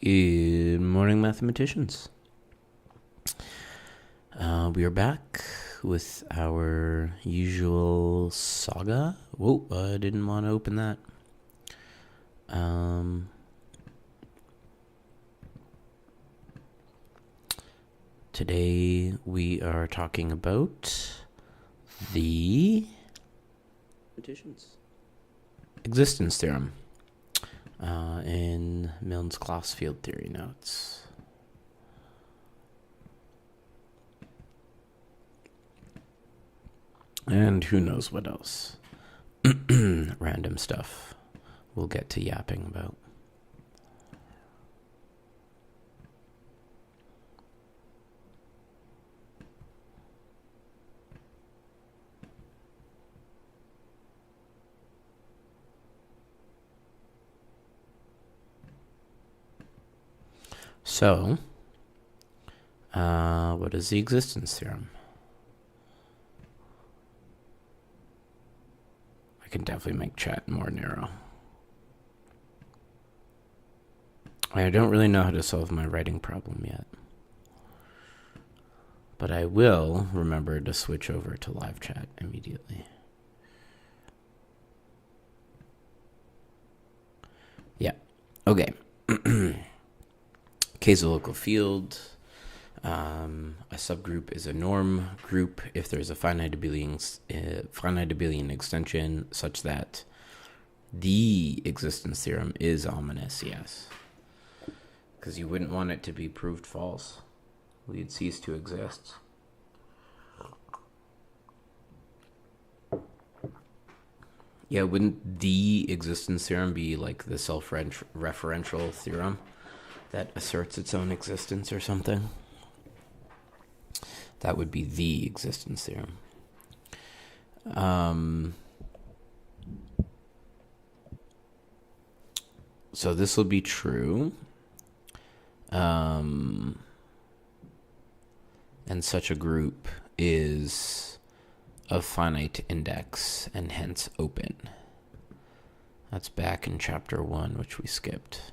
Good morning, mathematicians. We are back with our usual SAGA. Whoa, I didn't want to open that. Today we are talking about the existence theorem in Milne's class field theory notes. And who knows what else. Random stuff we'll get to yapping about. So, what is the existence theorem? I can definitely make chat more narrow. I don't really know how to solve my writing problem yet. But I will remember to switch over to live chat immediately. Yeah. Okay. Case of local field. A subgroup is a norm group if there's a finite abelian extension such that the existence theorem is ominous, yes. Because you wouldn't want it to be proved false. We'd cease to exist. Yeah, wouldn't the existence theorem be like the self-referential theorem that asserts its own existence or something? That would be the existence theorem. So this will be true. And such a group is of finite index and hence open. That's back in chapter 1, which we skipped.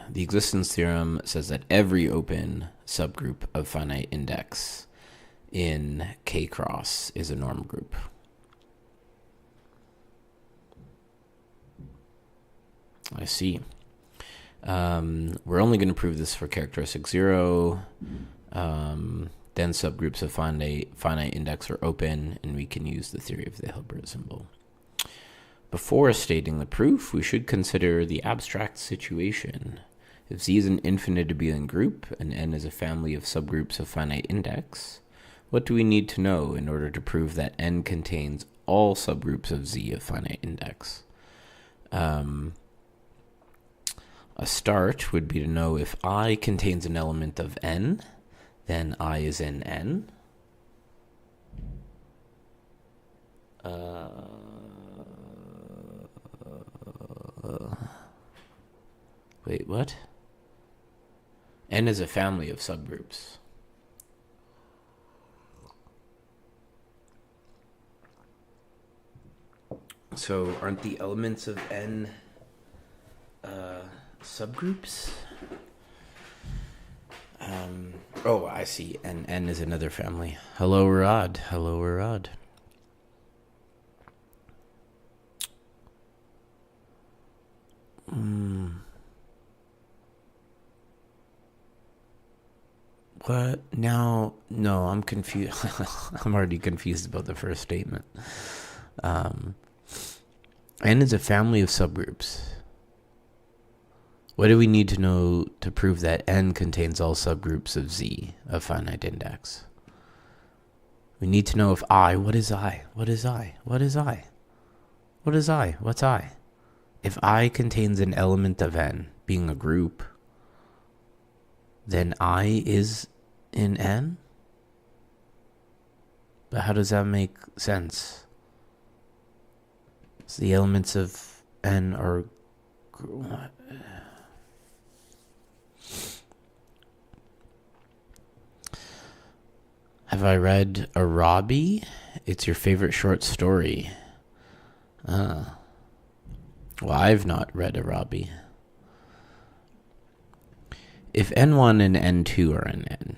The existence theorem says that every open subgroup of finite index in K cross is a norm group. I see. We're only going to prove this for characteristic 0. Then subgroups of finite index are open, and we can use the theory of the Hilbert symbol. Before stating the proof, we should consider the abstract situation. If Z is an infinite abelian group, and N is a family of subgroups of finite index, what do we need to know in order to prove that N contains all subgroups of Z of finite index? A start would be to know if I contains an element of N, then I is in N. Wait, what? N is a family of subgroups. So aren't the elements of N subgroups? Oh, I see. And N is another family. Hello, Rod. Hello, Rod. What? Now, no, I'm confused. I'm already confused about the first statement. N is a family of subgroups. What do we need to know to prove that N contains all subgroups of Z of finite index? We need to know if I, what is I? What is I? What is I? What is I? What's I? If I contains an element of N, being a group, then I is in N? But how does that make sense? So the elements of N are... Have I read Arabi? It's your favorite short story. Well, I've not read Arabi. If N1 and N2 are in N,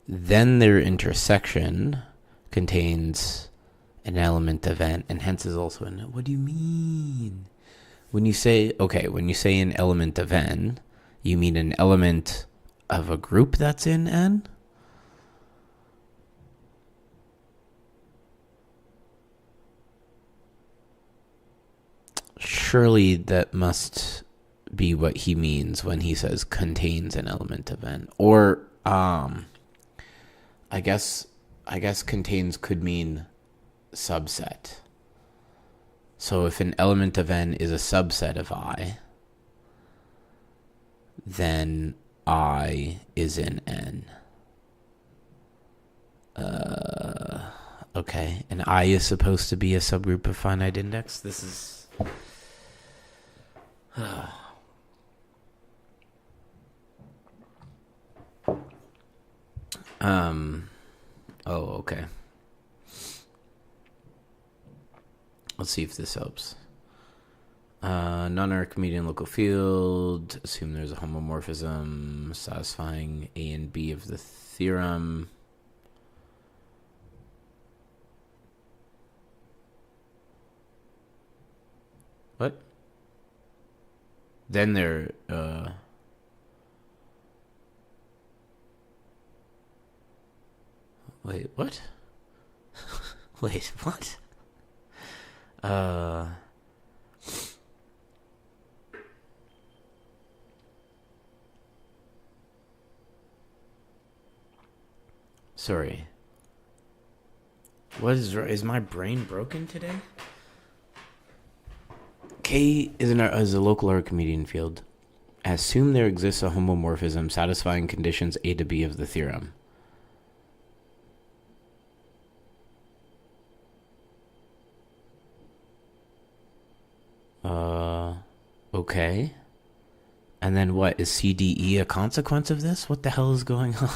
then their intersection contains an element of N, and hence is also in N. What do you mean? When you say an element of N, you mean an element of a group that's in N? Surely that must be what he means when he says contains an element of N. Or I guess contains could mean subset. So if an element of N is a subset of I, then I is in N. Okay, and I is supposed to be a subgroup of finite index. This is oh, okay. Let's see if this helps. Non-Archimedean local field. Assume there's a homomorphism satisfying A and B of the theorem. What? Then there, wait, what? Wait, what? Sorry. What is my brain broken today? K is a local Archimedean field. Assume there exists a homomorphism satisfying conditions A to B of the theorem. Okay. And then what? Is CDE a consequence of this? What the hell is going on?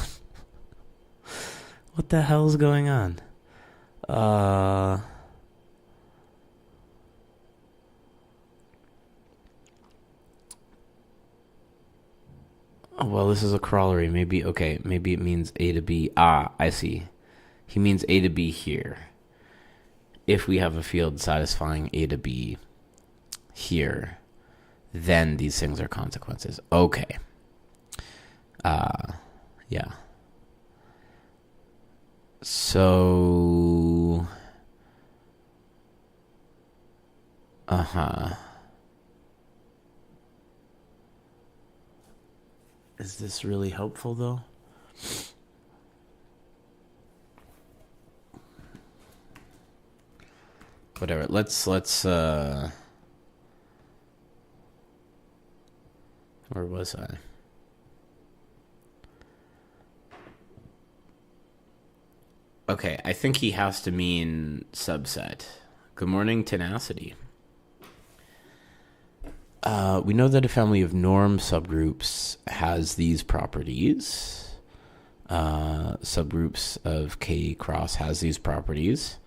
What the hell is going on? Oh, well, this is a corollary. Maybe it means A to B. Ah, I see. He means A to B here. If we have a field satisfying A to B here, then these things are consequences. Okay. Yeah. So, is this really helpful though? Whatever. Let's where was I? Okay, I think he has to mean subset. Good morning, tenacity. We know that a family of norm subgroups has these properties. Subgroups of K cross has these properties.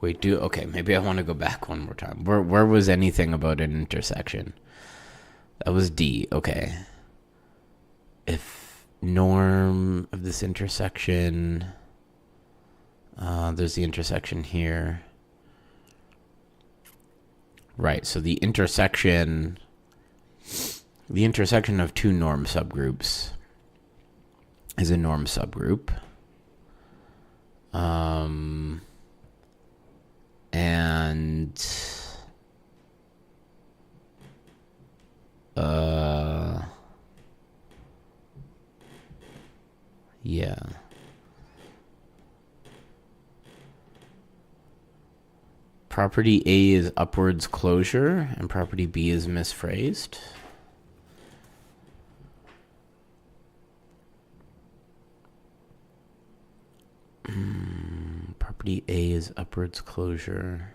Okay, maybe I want to go back one more time. Where was anything about an intersection? That was D, okay. If norm of this intersection, there's the intersection here. Right, so the intersection of two norm subgroups is a norm subgroup. Yeah. Property A is upwards closure, and property B is misphrased. Property A is upwards closure.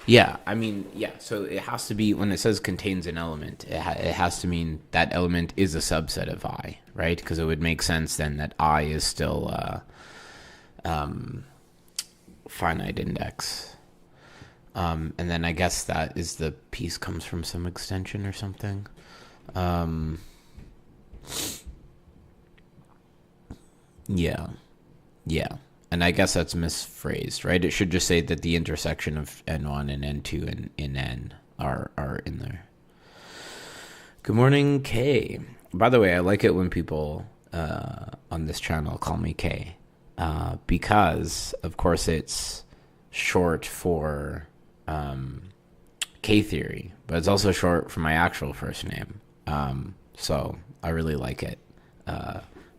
Yeah, I mean, yeah. So it has to be when it says contains an element. It has to mean that element is a subset of I, right? Because it would make sense then that I is still finite index. And then I guess that is the piece comes from some extension or something. Yeah, yeah. And I guess that's misphrased, right? It should just say that the intersection of N1 and N2 and in N are in there. Good morning, Kay. By the way, I like it when people on this channel call me Kay because, of course, it's short for K-theory, but it's also short for my actual first name. So I really like it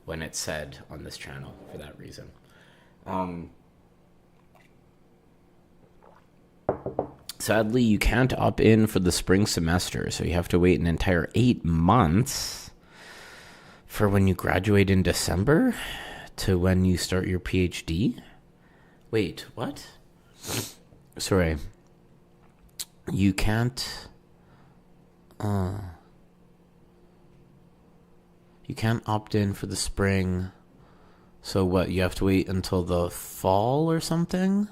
when it's said on this channel for that reason. Sadly, you can't opt in for the spring semester, so you have to wait an entire 8 months for when you graduate in December to when you start your PhD. Wait, what? Sorry. You can't opt in for the spring. So what, you have to wait until the fall or something?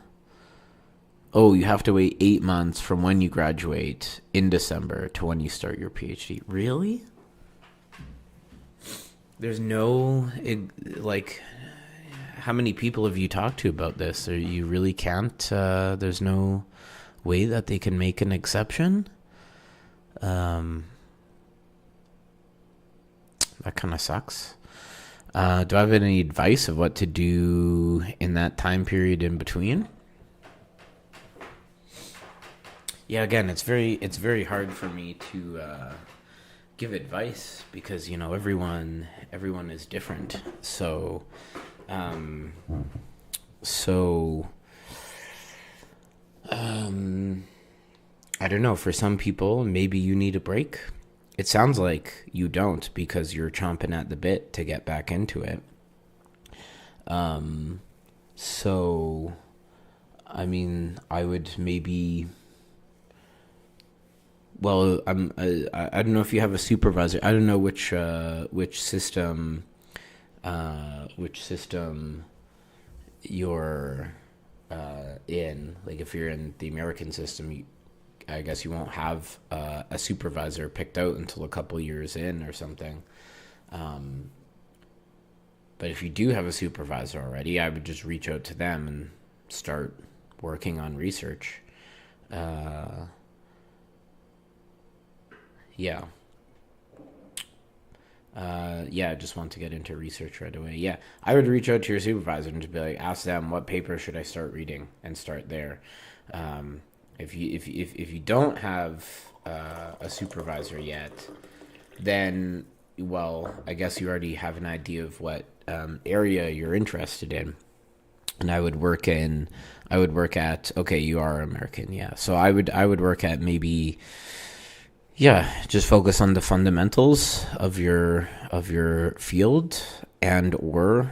Oh, you have to wait 8 months from when you graduate in December to when you start your PhD. Really? There's no, how many people have you talked to about this? Or you really can't, there's no way that they can make an exception? That kind of sucks. Do I have any advice of what to do in that time period in between? Yeah, again, it's very hard for me to give advice because everyone is different. So I don't know. For some people, maybe you need a break. It sounds like you don't because you're chomping at the bit to get back into it. So, I mean, I would maybe. Well, I don't know if you have a supervisor. I don't know which system you're in. Like if you're in the American system, I guess you won't have a supervisor picked out until a couple years in or something. But if you do have a supervisor already, I would just reach out to them and start working on research. Yeah. I just want to get into research right away. Yeah, I would reach out to your supervisor and just be like, ask them what paper should I start reading and start there. If you don't have a supervisor yet, then I guess you already have an idea of what area you're interested in. And I would work at okay, you are American, yeah. So I would work at maybe. Yeah, just focus on the fundamentals of your field or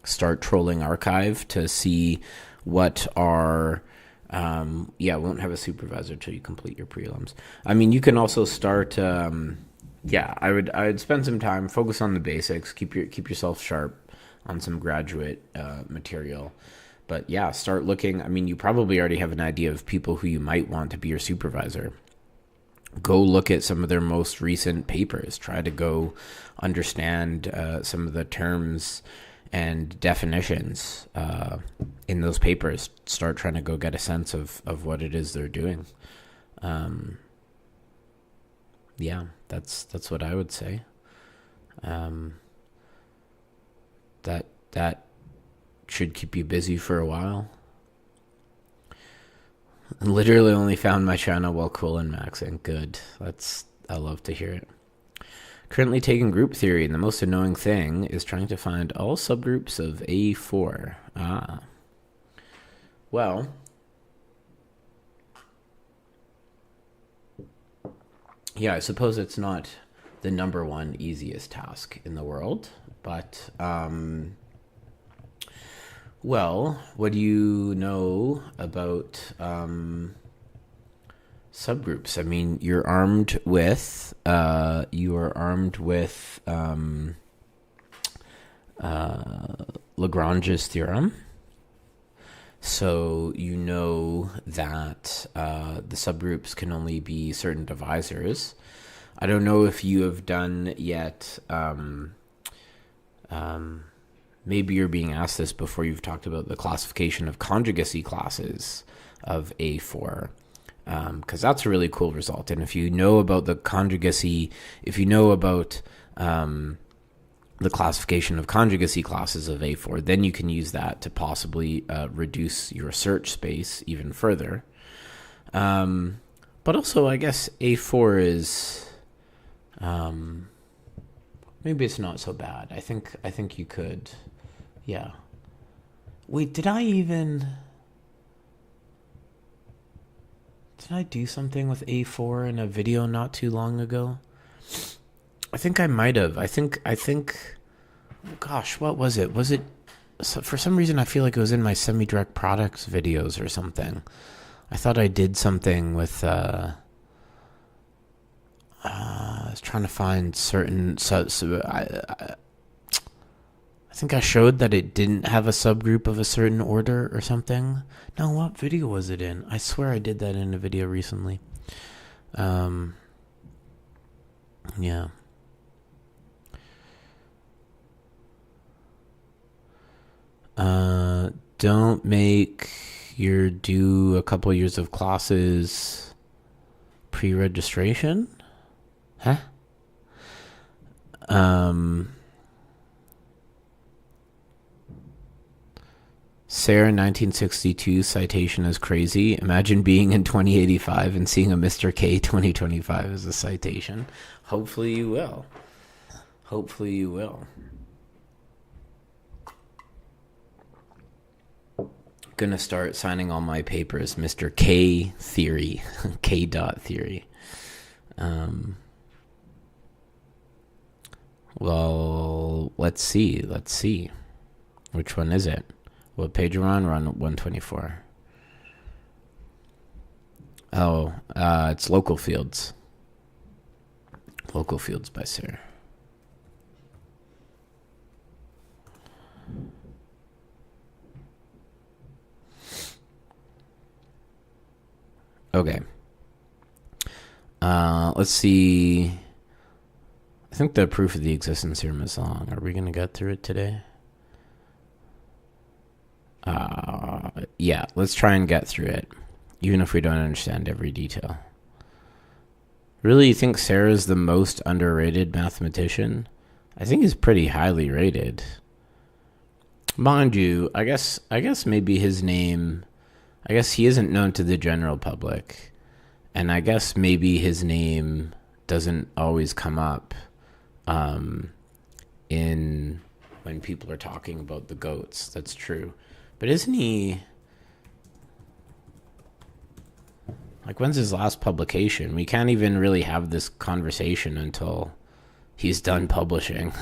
start trolling archive to see what are won't have a supervisor till you complete your prelims. I mean, you can also start I would spend some time, focus on the basics, keep yourself sharp on some graduate material. But yeah, start looking. I mean, you probably already have an idea of people who you might want to be your supervisor. Go look at some of their most recent papers. Try to go understand some of the terms and definitions in those papers. Start trying to go get a sense of what it is they're doing. That's what I would say. That should keep you busy for a while. Literally only found my channel while cool and maxing. Good. I love to hear it. Currently taking group theory, and the most annoying thing is trying to find all subgroups of A4. Well, yeah, I suppose it's not the number one easiest task in the world, but well, what do you know about Subgroups. I mean, you're armed with Lagrange's theorem. So you know that the subgroups can only be certain divisors. I don't know if you have done yet. Maybe you're being asked this before you've talked about the classification of conjugacy classes of A4, because that's a really cool result. And if you know about the conjugacy, if you know about the classification of conjugacy classes of A4, then you can use that to possibly reduce your search space even further. But also, I guess A4 is maybe it's not so bad. I think you could, yeah. Wait, did I do something with A4 in a video not too long ago? I think I might have. I think, gosh, what was it? Was it, for some reason, I feel like it was in my semi-direct products videos or something. I thought I did something with, I was trying to find certain, I think I showed that it didn't have a subgroup of a certain order or something. No, what video was it in? I swear I did that in a video recently. Yeah. Don't make your do a couple years of classes pre-registration? Huh? Sarah 1962 citation is crazy. Imagine being in 2085 and seeing a Mr. K 2025 as a citation. Hopefully you will. Hopefully you will. Gonna start signing all my papers Mr. K theory. K dot theory. Well, let's see. Which one is it? What page are we on? We're on 124. Oh, it's Local Fields. Local Fields by Sarah. Okay. Let's see. I think the proof of the existence theorem is long. Are we going to get through it today? Yeah, let's try and get through it, even if we don't understand every detail. Really, you think Sarah's the most underrated mathematician? I think he's pretty highly rated. Mind you, I guess maybe his name, I guess he isn't known to the general public, and I guess maybe his name doesn't always come up in when people are talking about the goats. That's true. But isn't he, like, when's his last publication? We can't even really have this conversation until he's done publishing.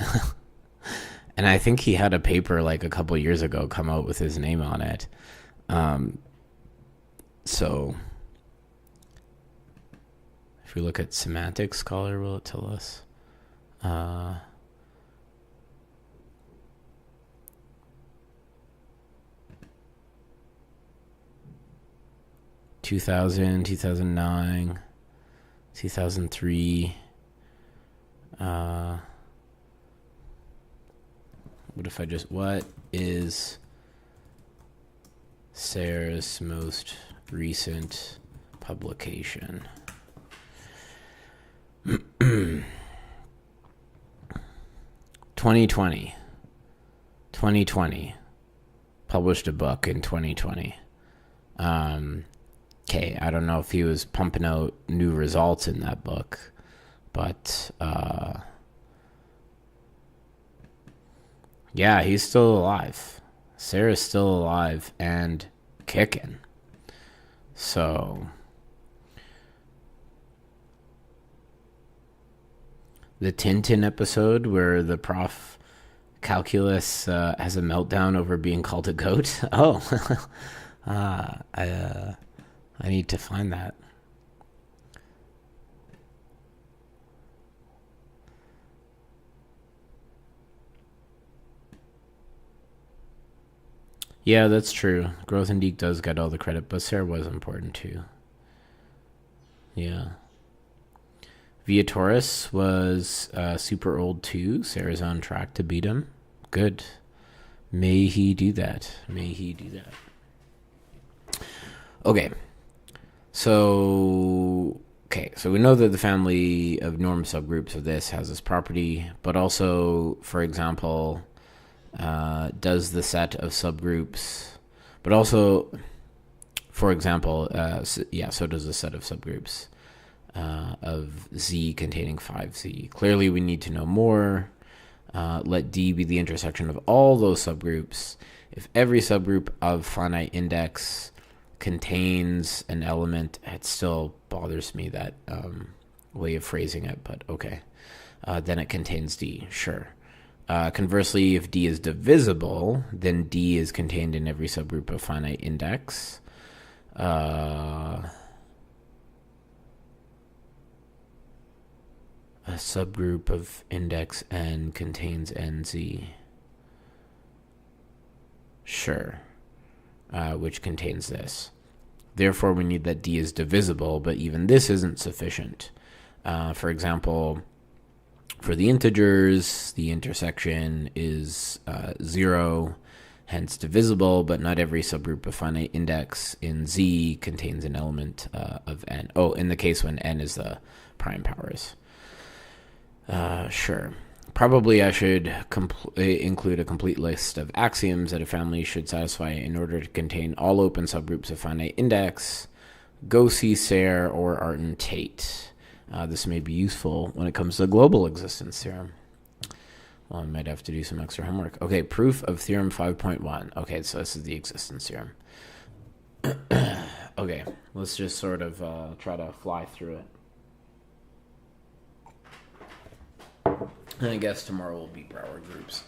And I think he had a paper like a couple years ago come out with his name on it. So if we look at Semantic Scholar, will it tell us? 2000, 2009, 2003. What is Sarah's most recent publication? 2020. Published a book in 2020. Okay, I don't know if he was pumping out new results in that book, but yeah, he's still alive. Sarah's still alive and kicking. So the Tintin episode where the prof calculus has a meltdown over being called a goat. Oh, I need to find that. Yeah, that's true. Grothendieck does get all the credit, but Sarah was important too. Yeah. Viatoris was super old too. Sarah's on track to beat him. Good. May he do that. May he do that. Okay. So we know that the family of norm subgroups of this has this property, but also, for example, does the set of subgroups, but also, for example, so does the set of subgroups of Z containing 5Z. Clearly, we need to know more. Let D be the intersection of all those subgroups. If every subgroup of finite index contains an element, it still bothers me, that way of phrasing it, but okay. Then it contains D, sure. Conversely, if D is divisible, then D is contained in every subgroup of finite index. A subgroup of index n contains nz. Sure. Which contains this. Therefore, we need that D is divisible, but even this isn't sufficient. For example, for the integers, the intersection is 0, hence divisible, but not every subgroup of finite index in Z contains an element of n. Oh, in the case when n is the prime powers. Sure. Probably I should include a complete list of axioms that a family should satisfy in order to contain all open subgroups of finite index. Go see Sayre or Artin Tate. This may be useful when it comes to the global existence theorem. Well, I might have to do some extra homework. Okay, proof of theorem 5.1. Okay, so this is the existence theorem. Okay, let's just sort of try to fly through it. And I guess tomorrow will be Brauer groups.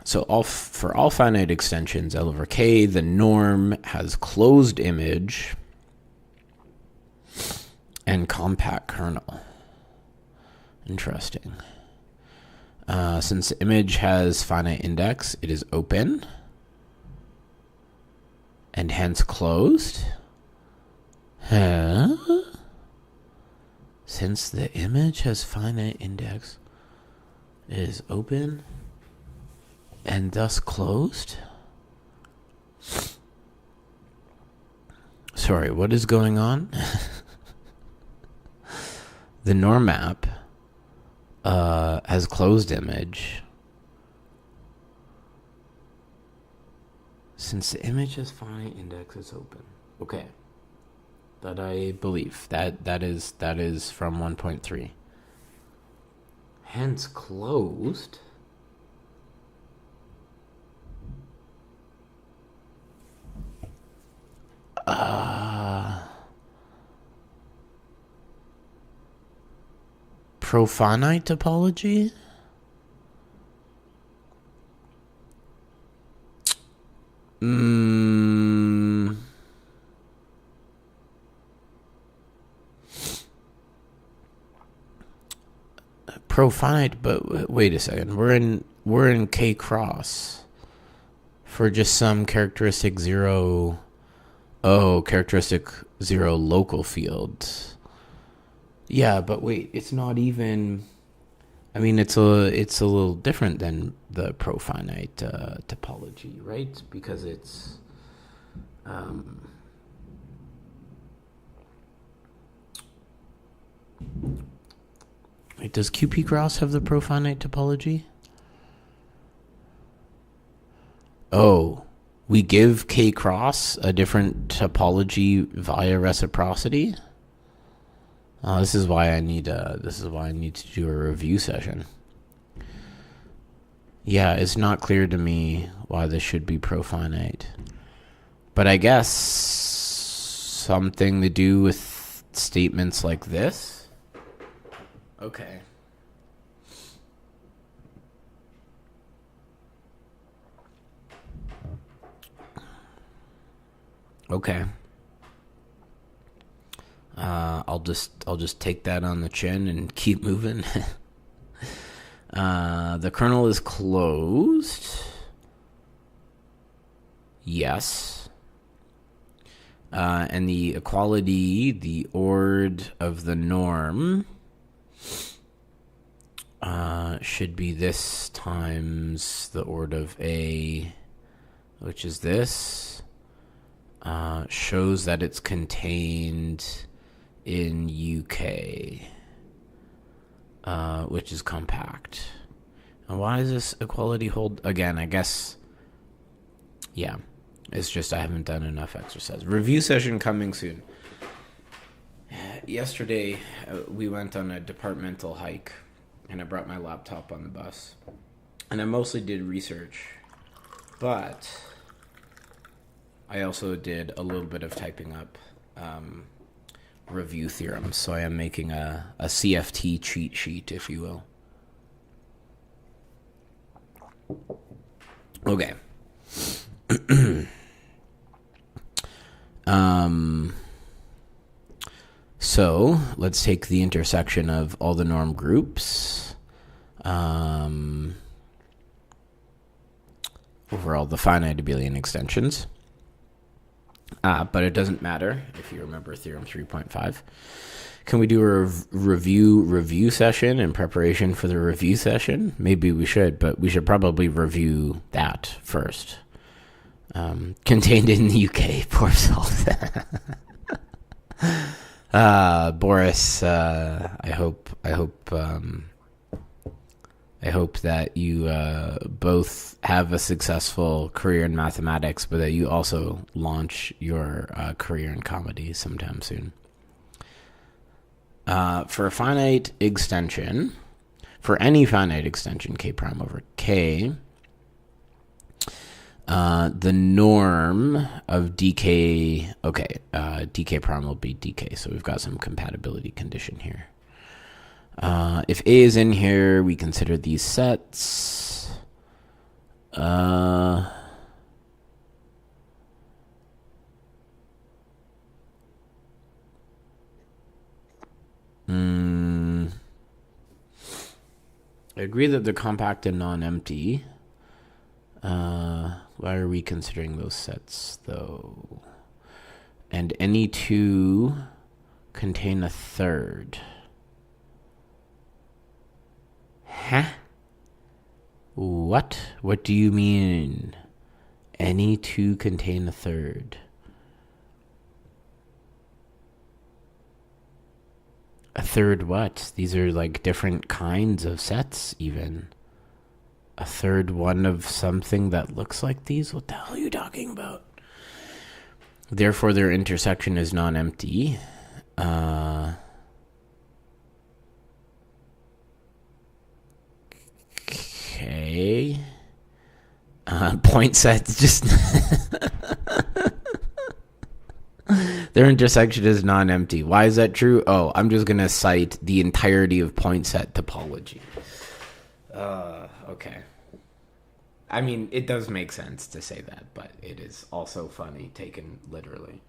So for all finite extensions L over K, the norm has closed image and compact kernel. Interesting. Since the image has finite index, it is open and hence closed. Huh? Since the image has finite index, it is open and thus closed? Sorry, what is going on? The norm map has closed image. Since the image has finite index, it's open. Okay. That I believe. That is from 1.3. Hence closed. Profinite topology? Profinite, but wait a second. We're in K cross for just some characteristic 0. Oh, characteristic 0 local field. Yeah, but wait, it's not even. I mean, it's a little different than the profinite topology, right? Because it's wait, does QP cross have the profinite topology? Oh, we give K cross a different topology via reciprocity. This is why I need to do a review session. Yeah, it's not clear to me why this should be profinite, but I guess something to do with statements like this. Okay. Okay. I'll just take that on the chin and keep moving. The kernel is closed. Yes. And the equality, the ord of the norm, should be this times the ord of A, which is this. Shows that it's contained in UK, which is compact. And why is this equality hold? Again, I guess, yeah, it's just I haven't done enough exercise. Review session coming soon. Yesterday, we went on a departmental hike, and I brought my laptop on the bus. And I mostly did research, but I also did a little bit of typing up review theorems. So I am making a CFT cheat sheet, if you will. Okay. So let's take the intersection of all the norm groups over all the finite abelian extensions. But it doesn't matter if you remember Theorem 3.5. Can we do a review session in preparation for the review session? Maybe we should, but we should probably review that first. Contained in the UK, poor soul. Boris, I hope that you both have a successful career in mathematics, but that you also launch your career in comedy sometime soon. For a finite extension, for any finite extension, k prime over k, the norm of dk, dk prime will be dk, so we've got some compatibility condition here. If A is in here, we consider these sets. I agree that they're compact and non-empty. Why are we considering those sets, though? And any two contain a third. Huh? What? What do you mean? Any two contain a third. A third what? These are like different kinds of sets, even. A third one of something that looks like these? What the hell are you talking about? Therefore, their intersection is non-empty. Okay. Point sets just... Their intersection is non-empty. Why is that true? Oh, I'm just going to cite the entirety of point set topology. Okay. I mean, it does make sense to say that, but it is also funny taken literally.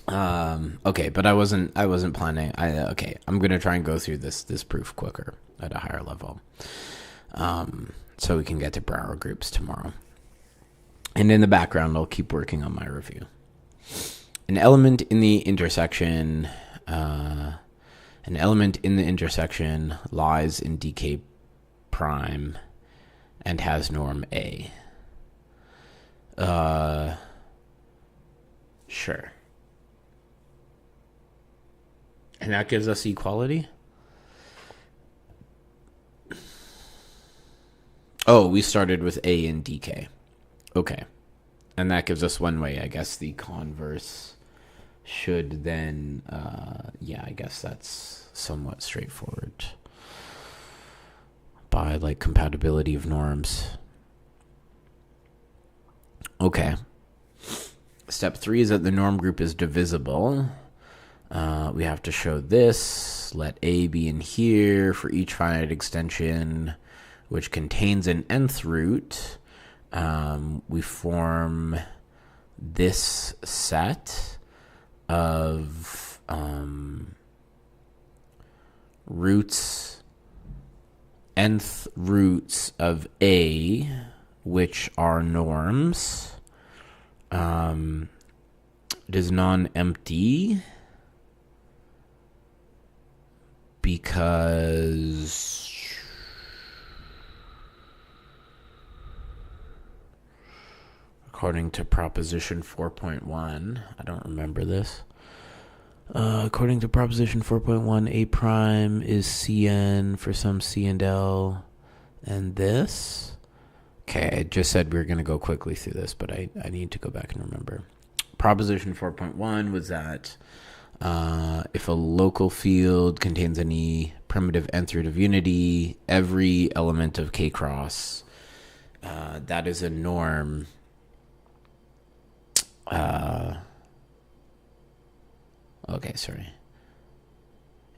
Okay, but I wasn't planning. Okay, I'm going to try and go through this proof quicker at a higher level. So we can get to Brouwer groups tomorrow. And in the background, I'll keep working on my review. An element in the intersection lies in dk prime and has norm A. Sure. And that gives us equality? Oh, we started with A in dk. Okay. And that gives us one way. I guess the converse should then, I guess that's somewhat straightforward. By, like, compatibility of norms. Okay. Step 3 is that the norm group is divisible. We have to show this. Let A be in here for each finite extension, which contains an nth root. We form this set of nth roots of A, which are norms. It is non-empty because according to proposition 4.1, I don't remember this. According to proposition 4.1, A prime is Cn for some C and L, and this. Okay, I just said we were going to go quickly through this, but I need to go back and remember. Proposition 4.1 was that if a local field contains any primitive nth root of unity, every element of K cross, that is a norm.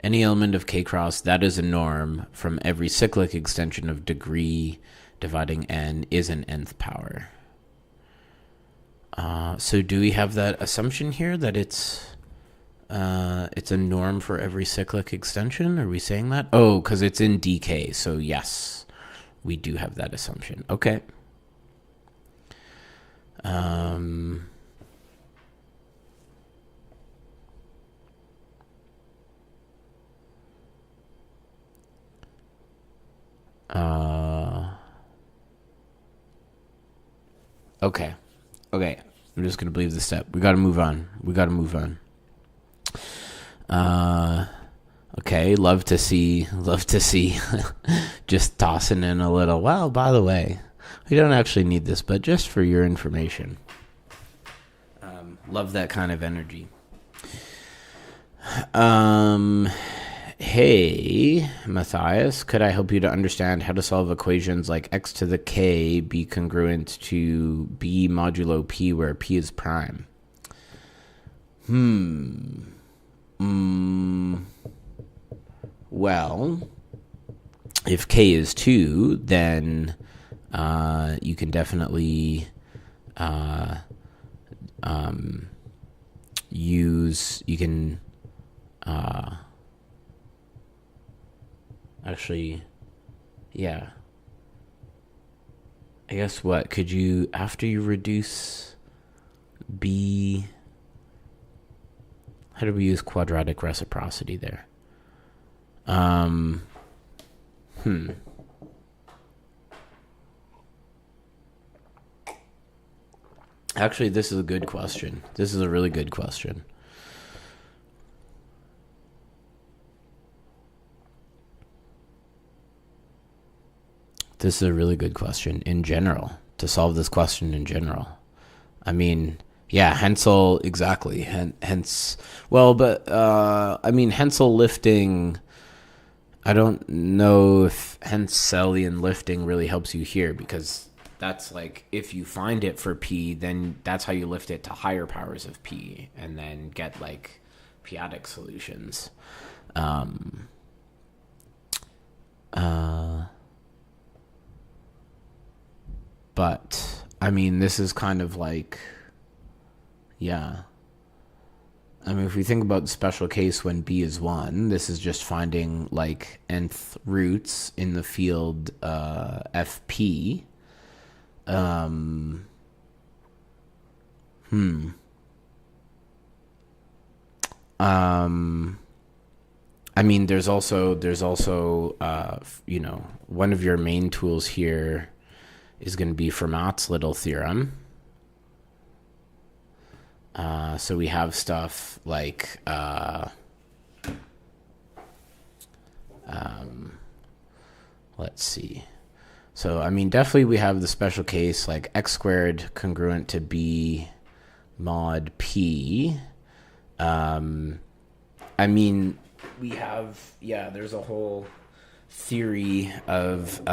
Any element of K cross that is a norm from every cyclic extension of degree dividing n is an nth power. So do we have that assumption here that it's a norm for every cyclic extension? Are we saying that? Oh, because it's in dk. So yes, we do have that assumption. Okay. Okay. I'm just gonna believe the step. We gotta move on. Okay, love to see just tossing in a little, well, by the way, we don't actually need this, but just for your information. Love that kind of energy. Hey, Matthias, could I help you to understand how to solve equations like x to the k be congruent to b modulo p where p is prime? Well, if k is 2, then you can definitely actually, yeah. I guess what? Could you, after you reduce B, how do we use quadratic reciprocity there? Actually, this is a good question. This is a really good question. This is a really good question in general, to solve this question in general. I mean, yeah, Hensel, exactly. Hence, well, but, Hensel lifting, I don't know if Henselian lifting really helps you here, because that's like, if you find it for P, then that's how you lift it to higher powers of P, and then get, like, p-adic solutions. But, I mean, this is kind of like, yeah. I mean, if we think about the special case when B is 1, this is just finding, like, nth roots in the field FP. I mean, there's also, one of your main tools here is going to be Fermat's little theorem. So we have stuff like, let's see. So, I mean, definitely we have the special case like x squared congruent to b mod p. I mean, we have, there's a whole theory of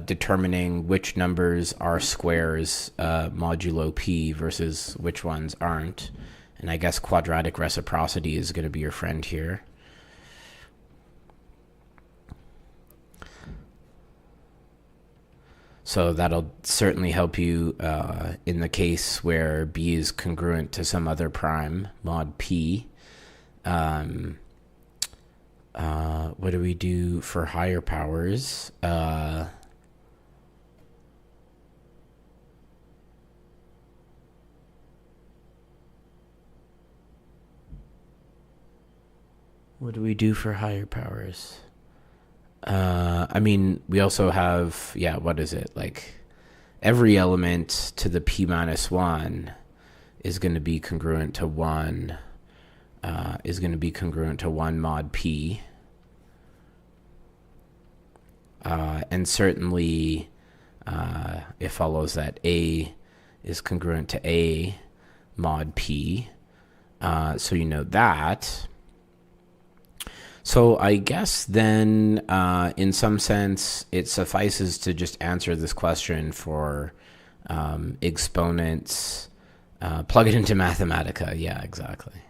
determining which numbers are squares modulo p versus which ones aren't. And I guess quadratic reciprocity is going to be your friend here. So that'll certainly help you in the case where b is congruent to some other prime, mod p. What do we do for higher powers? What do we do for higher powers? I mean, we also have, what is it? Like, every element to the p minus 1 is going to be congruent to 1, is going to be congruent to 1 mod p. And certainly, it follows that A is congruent to A mod p. So you know that. So I guess then, in some sense, it suffices to just answer this question for exponents, plug it into Mathematica. Yeah, exactly.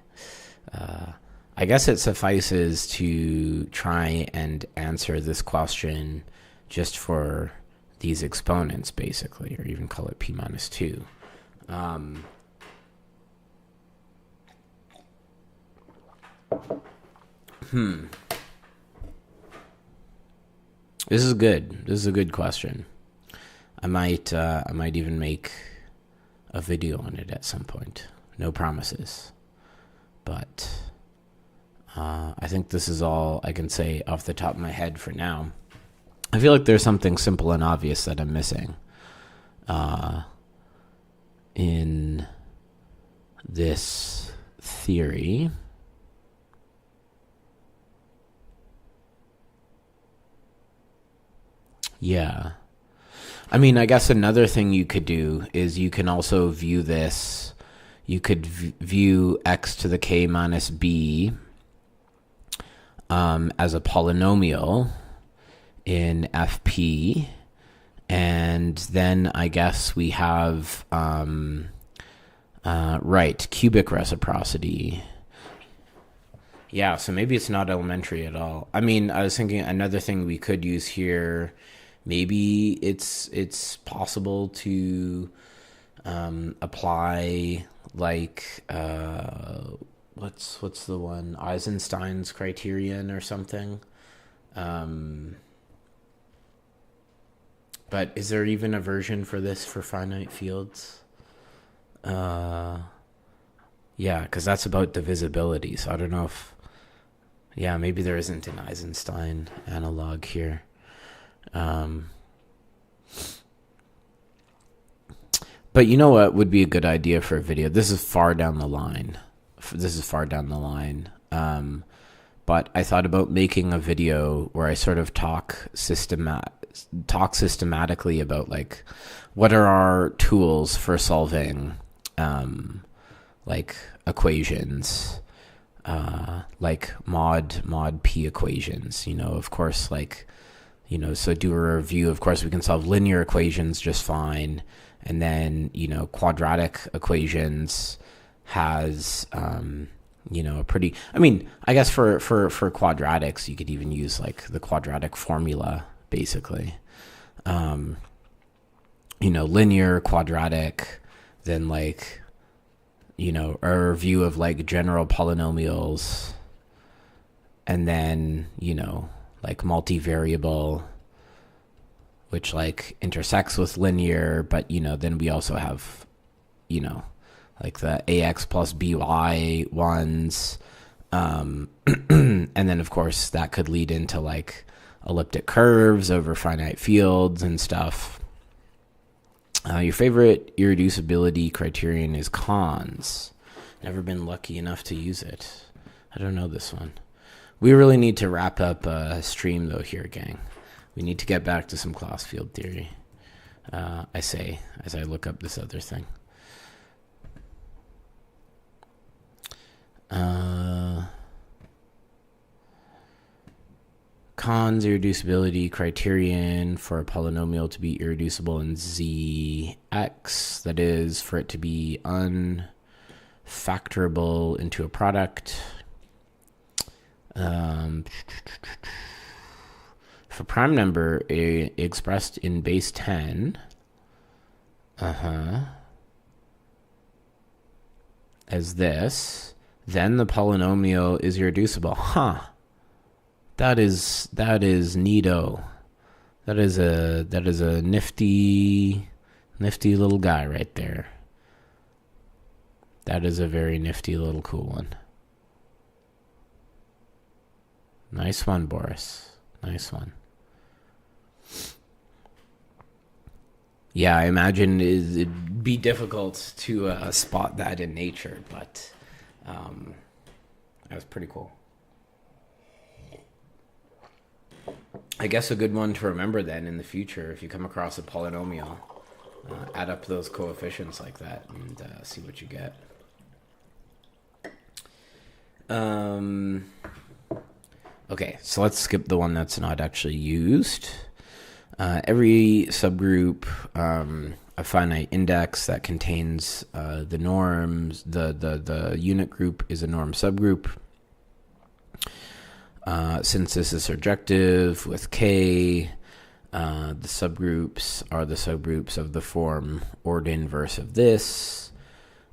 I guess it suffices to try and answer this question just for these exponents, basically, or even call it p minus 2. This is good. This is a good question. I might even make a video on it at some point. No promises, but I think this is all I can say off the top of my head for now. I feel like there's something simple and obvious that I'm missing in this theory. Yeah. I mean, I guess another thing you could do is you can also view this. You could view x to the k minus b as a polynomial in fp. And then I guess we have, cubic reciprocity. Yeah, so maybe it's not elementary at all. I mean, I was thinking another thing we could use here, maybe it's possible to apply like what's the one, Eisenstein's criterion or something. But is there even a version for this for finite fields? Yeah, because that's about divisibility. So I don't know if, maybe there isn't an Eisenstein analog here. But you know what would be a good idea for a video? This is far down the line. But I thought about making a video where I sort of talk systematically about like what are our tools for solving like equations, like mod p equations. Of course, so do a review. Of course, we can solve linear equations just fine. And then, quadratic equations has, a pretty, I guess for quadratics, you could even use like the quadratic formula, basically. Linear, quadratic, then like, a review of like general polynomials, and then, like multivariable, which like intersects with linear, but then we also have like the ax plus by ones, and then of course that could lead into like elliptic curves over finite fields and stuff. Your favorite irreducibility criterion is Kahn's. Never been lucky enough to use it. I don't know this one. We really need to wrap up a stream though here, gang. We need to get back to some class field theory, I say, as I look up this other thing. Kahn's irreducibility criterion for a polynomial to be irreducible in Zx, that is, for it to be unfactorable into a product. If a prime number expressed in base 10, as this, then the polynomial is irreducible. That is neato. That is a nifty little guy right there. That is a very nifty little cool one. Nice one, Boris. Nice one. Yeah, I imagine it'd be difficult to spot that in nature, but that was pretty cool. I guess a good one to remember then in the future, if you come across a polynomial, add up those coefficients like that and see what you get. Okay, so let's skip the one that's not actually used. Every subgroup, a finite index that contains the norms, the unit group is a norm subgroup. Since this is surjective with K, the subgroups are the subgroups of the form or the inverse of this.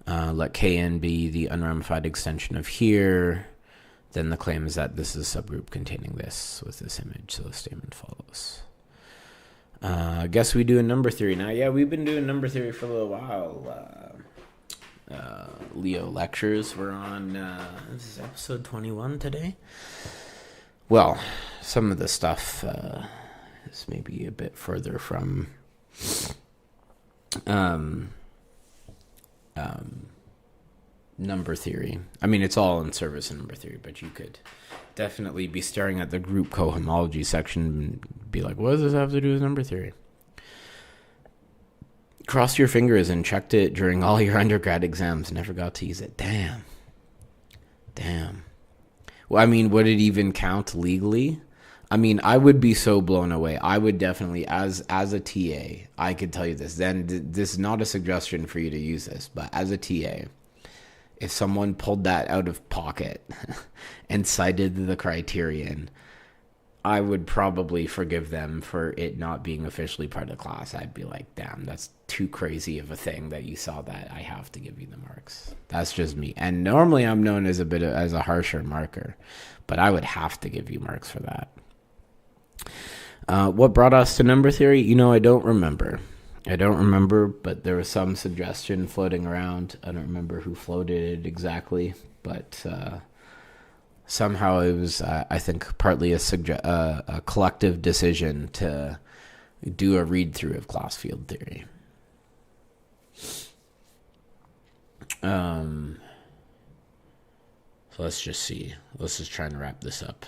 Let Kn be the unramified extension of here. Then the claim is that this is a subgroup containing this with this image, so the statement follows. I guess we do a number theory now. Yeah, we've been doing number theory for a little while. Leo lectures. We're on, this is episode 21 today. Well, some of the stuff is maybe a bit further from number theory. I mean, it's all in service of number theory, but you could definitely be staring at the group cohomology section and be like, what does this have to do with number theory? Crossed your fingers and checked it during all your undergrad exams. Never got to use it. Damn. Well, I mean, would it even count legally? I mean, I would be so blown away. I would definitely, as a TA, I could tell you this. Then this is not a suggestion for you to use this, but as a TA, if someone pulled that out of pocket and cited the criterion, I would probably forgive them for it not being officially part of the class. I'd be like, damn, that's too crazy of a thing that you saw that. I have to give you the marks. That's just me. And normally I'm known as as a harsher marker, but I would have to give you marks for that. What brought us to number theory? I don't remember. But there was some suggestion floating around. I don't remember who floated it exactly, but somehow it was, I think, partly a collective decision to do a read-through of class field theory. So let's just see. Let's just try and wrap this up.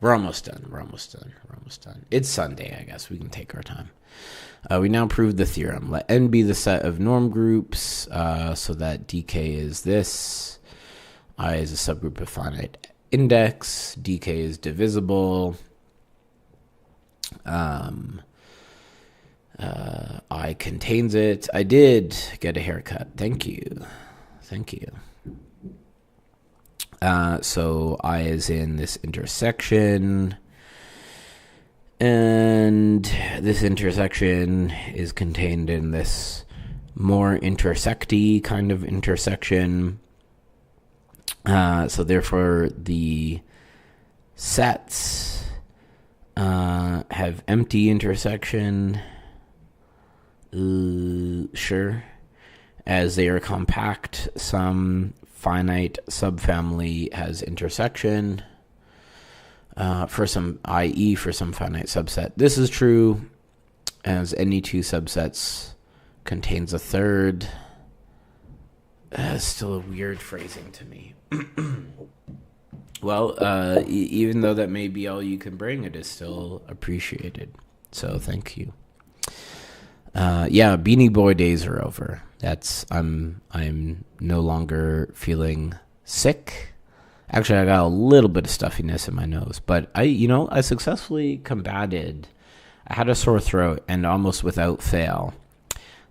We're almost done. It's Sunday, I guess. We can take our time. We now proved the theorem. Let N be the set of norm groups so that dk is this. I is a subgroup of finite index. dk is divisible. I contains it. I did get a haircut. Thank you. So I is in this intersection. And this intersection is contained in this more intersecty kind of intersection. So therefore, the sets have empty intersection. Sure. As they are compact, some finite subfamily has intersection. For some, i.e. for some finite subset. This is true as any two subsets contains a third. Still a weird phrasing to me. Well, even though that may be all you can bring, it is still appreciated. So thank you. Yeah, Beanie Boy days are over. I'm no longer feeling sick. Actually, I got a little bit of stuffiness in my nose, but I successfully combated. I had a sore throat, and almost without fail,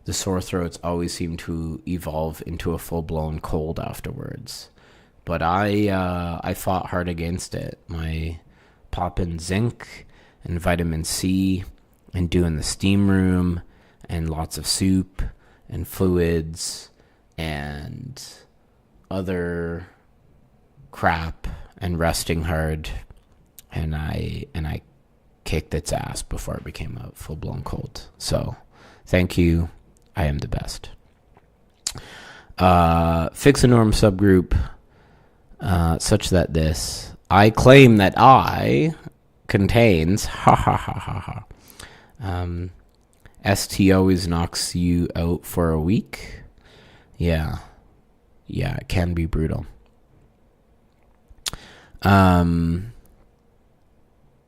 the sore throats always seem to evolve into a full-blown cold afterwards. But I fought hard against it. My popping zinc and vitamin C and doing the steam room and lots of soup and fluids and other crap and resting hard and I kicked its ass before it became a full-blown cult. So thank you. I am the best. Fix a norm subgroup such that this I claim that I contains ST always knocks you out for a week. Yeah, it can be brutal.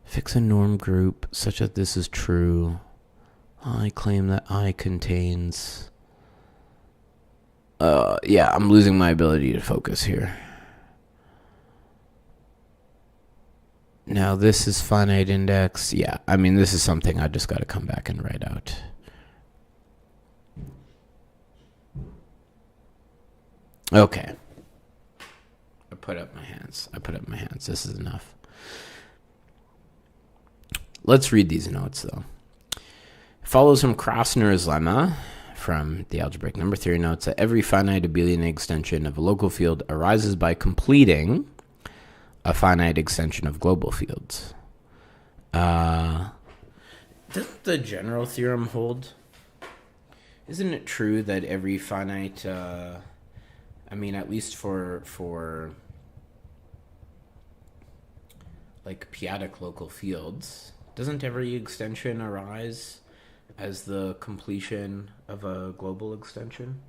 Fix a norm group such that this is true. I claim that I contains. I'm losing my ability to focus here. Now this is finite index. Yeah, I mean, this is something I just got to come back and write out. Okay. I put up my hands. This is enough. Let's read these notes, though. It follows from Krasner's lemma from the algebraic number theory notes that every finite abelian extension of a local field arises by completing a finite extension of global fields. Doesn't the general theorem hold? Isn't it true that every finite, at least for like p-adic local fields, doesn't every extension arise as the completion of a global extension?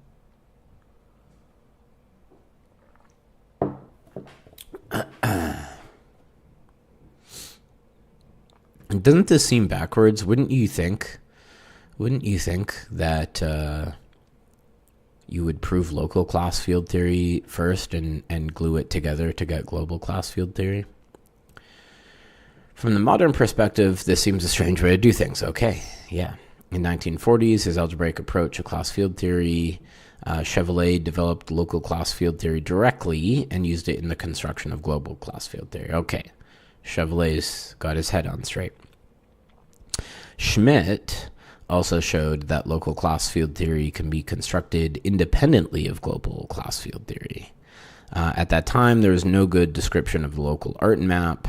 Doesn't this seem backwards? Wouldn't you think that you would prove local class field theory first and glue it together to get global class field theory? From the modern perspective, this seems a strange way to do things. Okay, yeah. In 1940s, his algebraic approach to class field theory, Chevalier developed local class field theory directly and used it in the construction of global class field theory. Okay, Chevalier's got his head on straight. Schmidt also showed that local class field theory can be constructed independently of global class field theory. At that time, there was no good description of the local Artin map,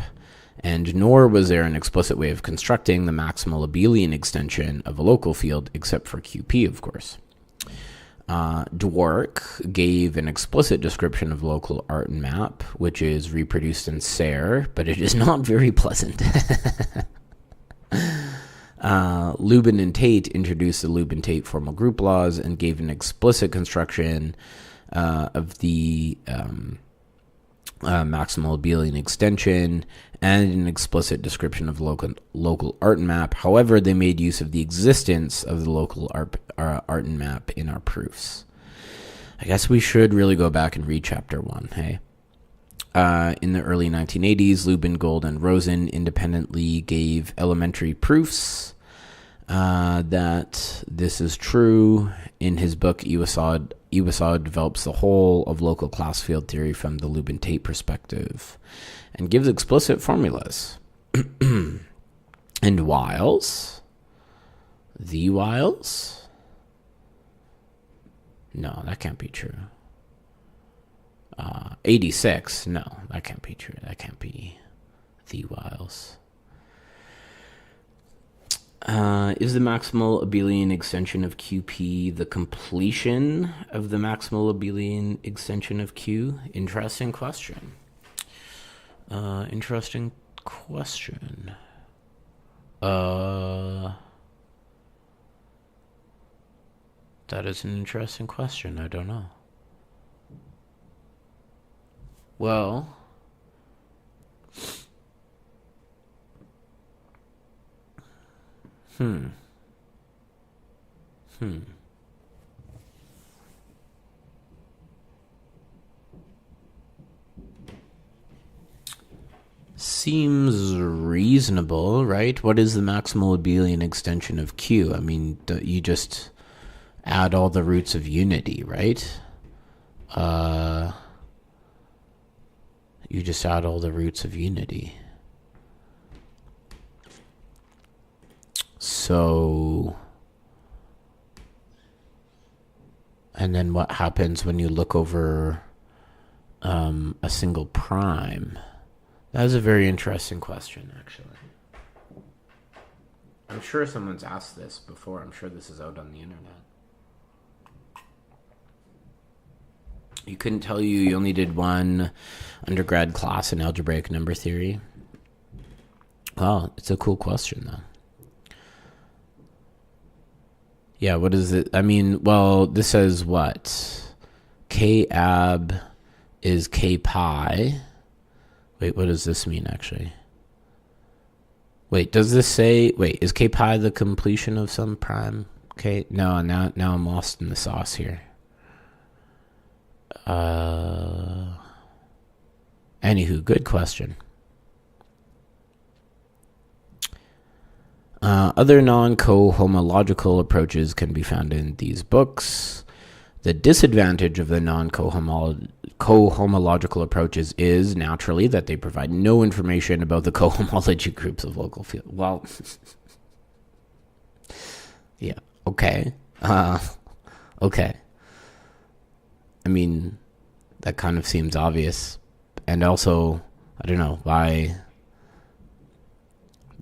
and nor was there an explicit way of constructing the maximal abelian extension of a local field, except for QP, of course. Dwork gave an explicit description of local Artin map, which is reproduced in Serre, but it is not very pleasant. Lubin and Tate introduced the Lubin-Tate formal group laws and gave an explicit construction of the maximal abelian extension and an explicit description of local Artin map. However, they made use of the existence of the local Artin map in our proofs. I guess we should really go back and read chapter 1, hey? In the early 1980s, Lubin, Gold, and Rosen independently gave elementary proofs that this is true. In his book, Iwasawa develops the whole of local class field theory from the Lubin-Tate perspective and gives explicit formulas. And Wiles? The Wiles? No, that can't be true. 86? No, that can't be true. That can't be the Wiles. Is the maximal abelian extension of QP the completion of the maximal abelian extension of Q? Interesting question. That is an interesting question. I don't know. Well, Seems reasonable, right? What is the maximal abelian extension of Q? I mean, you just add all the roots of unity, right? You just add all the roots of unity. So, and then what happens when you look over a single prime? That was a very interesting question, actually. I'm sure someone's asked this before. I'm sure this is out on the internet. You couldn't tell you only did one undergrad class in algebraic number theory? Well, it's a cool question, though. Yeah, what is it? I mean, well, this says what? K ab is K pi. Wait, what does this mean, actually? Wait, does this say... Wait, is K pi the completion of some prime? Okay, no, now I'm lost in the sauce here. Anywho, good question. Other non-cohomological approaches can be found in these books. The disadvantage of the non-cohomological approaches is, naturally, that they provide no information about the cohomology groups of local field. Well, yeah, okay. Okay. I mean, that kind of seems obvious. And also, I don't know, why...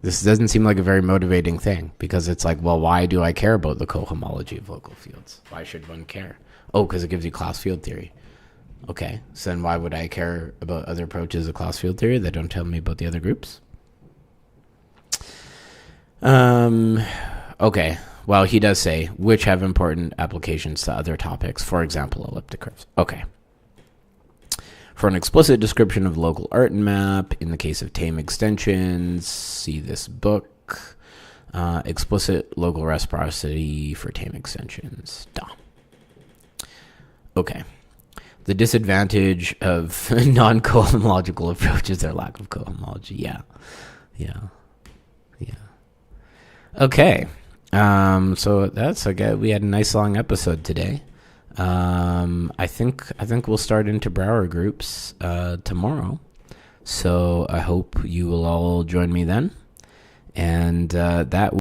This doesn't seem like a very motivating thing, because it's like, well, why do I care about the cohomology of local fields? Why should one care? Oh, because it gives you class field theory. Okay, so then why would I care about other approaches of class field theory that don't tell me about the other groups? Okay, well, he does say, which have important applications to other topics, for example, elliptic curves. Okay. For an explicit description of local art and map, in the case of tame extensions, see this book. Explicit local reciprocity for tame extensions. Duh. Okay. The disadvantage of non-cohomological approaches is their lack of cohomology. Yeah. Okay. So that's okay. We had a nice long episode today. I think we'll start into Brouwer groups tomorrow. So I hope you will all join me then. And that